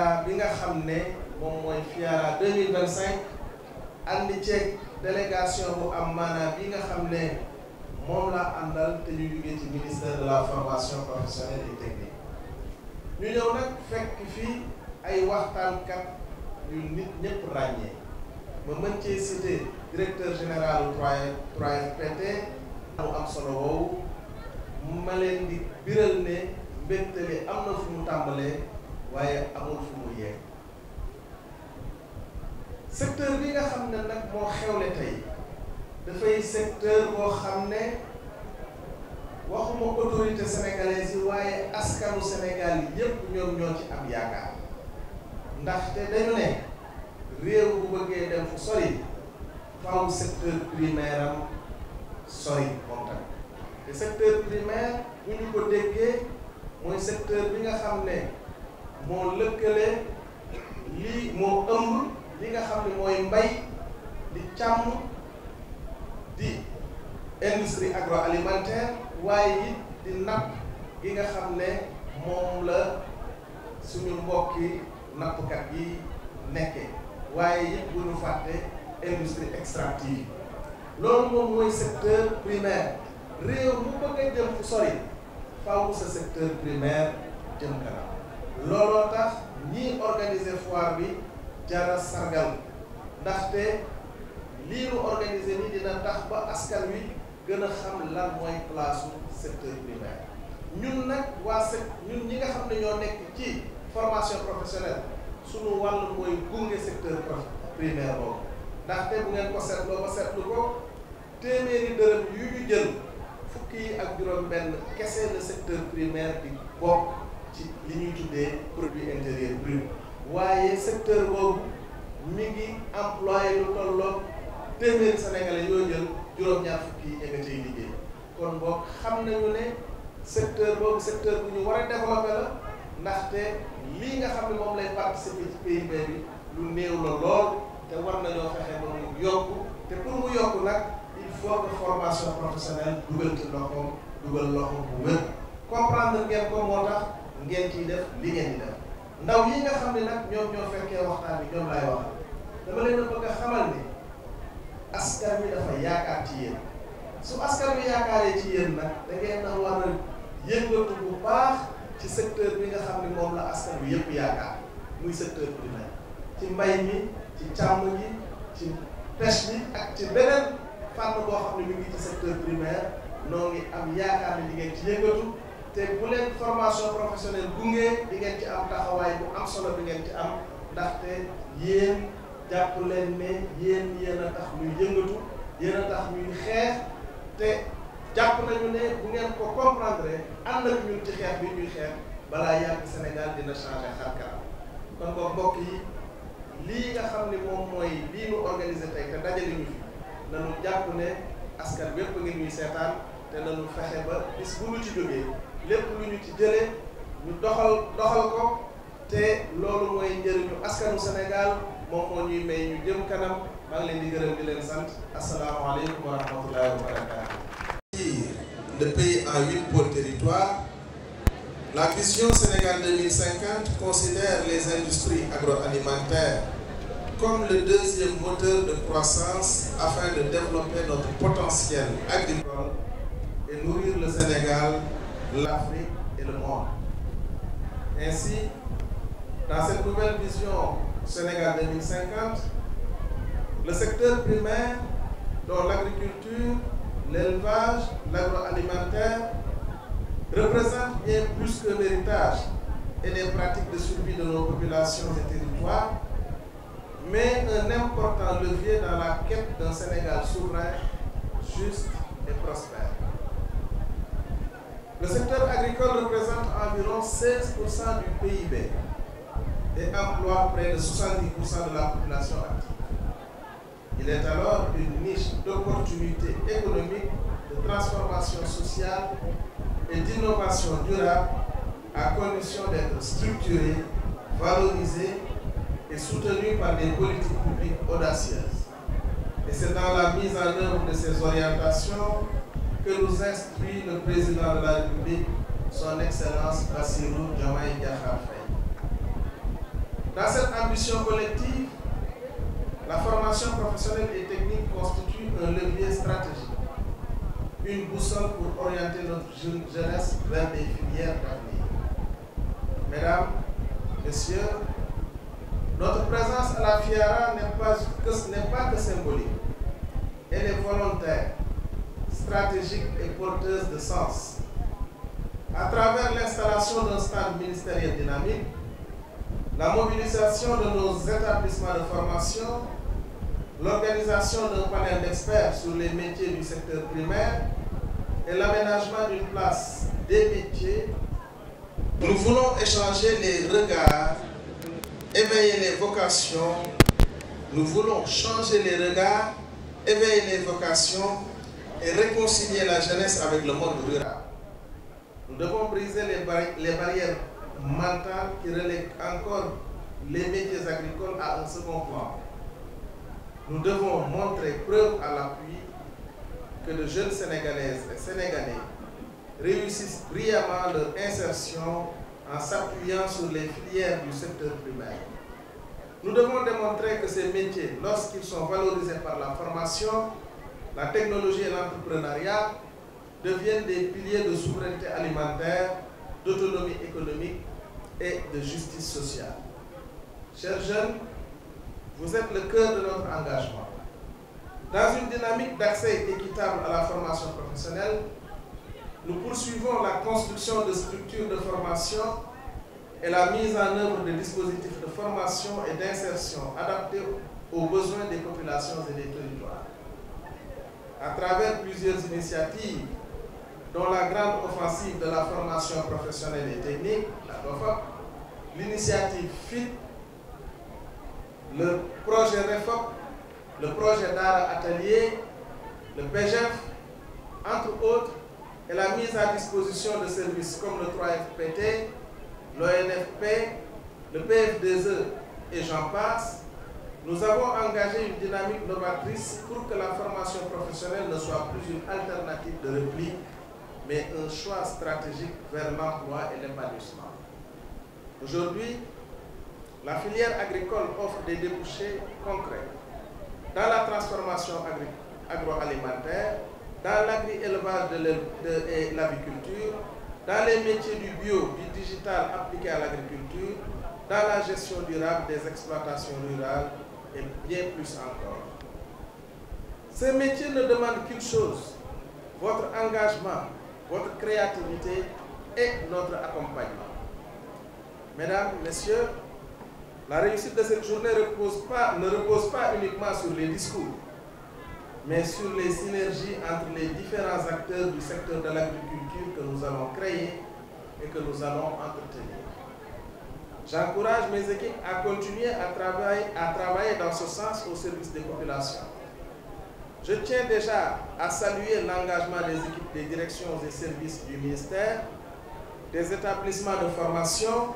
FIARA bi nga xam ne moom mooy FIARA 2025 andi ceeg délégation bu am maanaam bi nga xam ne moom laa àndal te ñu jógee ci ministère de la formation professionnelle et technique ñu ñëw nag fekk fii ay waxtaankat yu nit ñëpp ràññee ma mën cee citer directeur général 3FPT mu am solo woowu ma leen di biral ne mbégtali am na fu mu tàmbalee waaye amul fu mu yegg secteur bi nga xam ne nag moo xewle tey dafay secteur boo xam ne waxuma autorité sénégalaise yi waaye askanu Sénégal yépp ñoom ñoo ci am yaakaar ndaxte dañu ne réew bu bëggee dem fu sori faaw secteur primaire am sori moom tamit te secteur primaire bu ñu ko déggee mooy secteur bi nga xam ne moo lëkkale lii moo ëmb li nga xam ne mooy mbay di càmm di industrie agroalimentaire waaye it di napp gi nga xam ne moom la suñu mbokki nappkat yi nekkee waaye it bu ñu fàtte industrie extractive loolu moom mooy secteur primaire réew mu bëgg a jëm fu sori faaw sa secteur primaire jëm kanam looloo tax ñii organiser foire bi jara sargal ndaxte lii nu organiser nii dina tax ba askan wi gën a xam lan mooy place secteur primaire ñun nag ñun ñi nga xam ne ñoo nekk ci formation professionnelle sunu wàll mooy gunge secteur primaire boobu ndaxte bu ngeen ko seetloo ba seetlu ko téeméeri dërëm yu ñu jël fukki yi ak juróom-benn kese le secteur primaire di bokk ci li ñuy tuddee produit intérieur brut waaye secteur boobu mi ngi employé lu tolloog téeméeri sénégalais yoo jël juróom-ñaar fukki yi nga cay liggéey kon boog xam nañu ne secteur boobu secteur bu ñu war a développé la ndaxte lii nga xam ne moom lay participer ci PIB bi lu néew la lool te war nañoo fexe ba mu yokku te pour mu yokku nag il faut que formation professionnelle dugal ci loxoom dugal loxo bu wér comprendre ngeen ko moo tax ngeen ciy def li ngeen di def ndaw yi nga xam ne nag ñoom ñoo fekkee waxtaan bi ñoom laay wax dama leen a bëgg a xamal ni askan wi dafa yaakaar ci yéen su askan wi yaakaaree ci yéen nag da ngeen a war a yëngatu bu baax ci secteur bi nga xam ne moom la askan wi yëpp yaakaar muy secteur primaire ci mbay mi ci càmm gi ci pêche bi ak ci beneen fànn boo xam ne mi ngi ci secteur primaire noo ngi am yaakaar ne di ngeen ci yëngatu te bu leen formation professionnelle gunge di ngeen ci am taxawaay bu am solo bi ngeen ci am ndaxte yéen jàpp leen ne yéen a tax ñuy yëngatu yéen a tax ñuy xeex te jàpp nañu ne bu ngeen ko comprendre ànd ak ñun ci xeex bi ñuy xeex balaa yàgg Sénégal dina changer xar kanam kon ko mbokk yi lii nga xam ne moom mooy lii nu organiser tey te dajale ñu fi nañu jàpp ne askan wépp ngi ñuy seetaan te nañu fexe ba bis bu ñu ci jógee lépp lu ñu ci jëlee ñu doxal ko te loolu mooy njëriñu askanu Sénégal moom moo ñuy may ñu jëm kanam maa ngi leen di gërëm di leen sant asalaamaaleykum wa rahmatullahi wa barakatuh. Le pays en 8 pôles territoires. La vision Sénégal 2050 considère les industries agroalimentaires comme le deuxième moteur de croissance afin de développer notre potentiel agricole et nourrir le Sénégal, l'Afrique et le monde. Ainsi, dans cette nouvelle vision Sénégal 2050, le secteur primaire, dont l'agriculture, l'élevage, l'agroalimentaire, représente bien plus qu'un héritage et des pratiques de survie de nos populations et territoires, mais un important levier dans la quête d'un Sénégal souverain, juste et prospère. Le secteur agricole représente environ 16% du PIB et emploie près de 70% de la population active. Il est alors une niche d'opportunités économiques, de transformation sociale et d'innovation durable à condition d'être structuré, valorisé et soutenu par des politiques publiques audacieuses. Et c'est dans la mise en œuvre de ces orientations que nous instruit le président de la République, son Excellence Bassirou Diomaye Diakhar Faye. Dans cette ambition collective, la formation professionnelle et technique constitue un levier stratégique, une boussole pour orienter notre jeunesse vers des filières d'avenir. Mesdames, Messieurs, notre présence à la FIARA n'est pas que symbolique. Elle est volontaire, stratégique et porteuse de sens. À travers l'installation d'un stand ministériel dynamique, la mobilisation de nos établissements de formation, l'organisation d'un panel d'experts sur les métiers du secteur primaire et l'aménagement d'une place des métiers, nous voulons échanger les regards, éveiller les vocations. Nous voulons changer les regards, éveiller les vocations et réconcilier la jeunesse avec le monde rural. Nous devons briser les barrières mentales qui relèguent encore les métiers agricoles à un second plan. Nous devons montrer preuve à l'appui que de jeunes Sénégalaises et Sénégalais réussissent brillamment leur insertion en s'appuyant sur les filières du secteur primaire. Nous devons démontrer que ces métiers, lorsqu'ils sont valorisés par la formation, la technologie et l'entrepreneuriat, deviennent des piliers de souveraineté alimentaire, d'autonomie économique et de justice sociale. Chers jeunes, vous êtes le cœur de notre engagement. Dans une dynamique d'accès équitable à la formation professionnelle, nous poursuivons la construction de structures de formation et la mise en œuvre de dispositifs de formation et d'insertion adaptés aux besoins des populations et des territoires. À travers plusieurs initiatives, dont la grande offensive de la formation professionnelle et technique, la DOFOP, l'initiative FIT, le projet REFOP, le projet d'art atelier, le PGF, entre autres, et la mise à disposition de services comme le 3FPT, l'ONFP, le PF2E et j'en passe, nous avons engagé une dynamique novatrice pour que la formation professionnelle ne soit plus une alternative de repli, mais un choix stratégique vers l'emploi et l'épanouissement. Aujourd'hui, la filière agricole offre des débouchés concrets dans la transformation agroalimentaire, dans l'agri-élevage et l'aviculture, dans les métiers du bio, du digital appliqué à l'agriculture, dans la gestion durable des exploitations rurales et bien plus encore. Ces métiers ne demandent qu'une chose, votre engagement, votre créativité et notre accompagnement. Mesdames, Messieurs, la réussite de cette journée ne repose pas uniquement sur les discours, mais sur les synergies entre les différents acteurs du secteur de l'agriculture que nous allons créer et que nous allons entretenir. J'encourage mes équipes à continuer à travailler dans ce sens au service des populations. Je tiens déjà à saluer l'engagement des équipes des directions et services du ministère, des établissements de formation,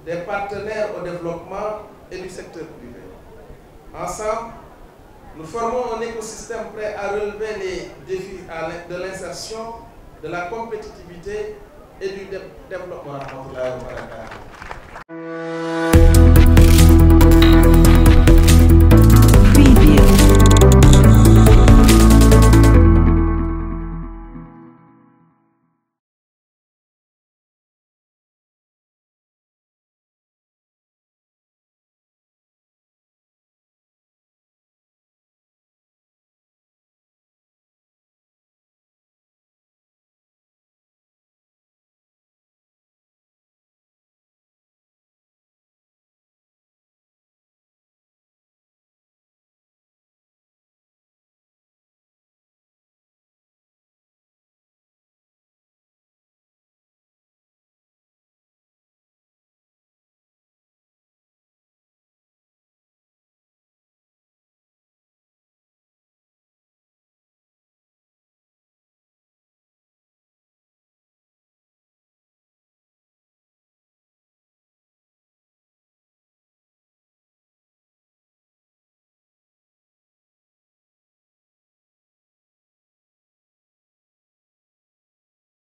des partenaires au développement et du secteur privé. Ensemble, nous formons un écosystème prêt à relever les défis de l'insertion, de la compétitivité et du développement.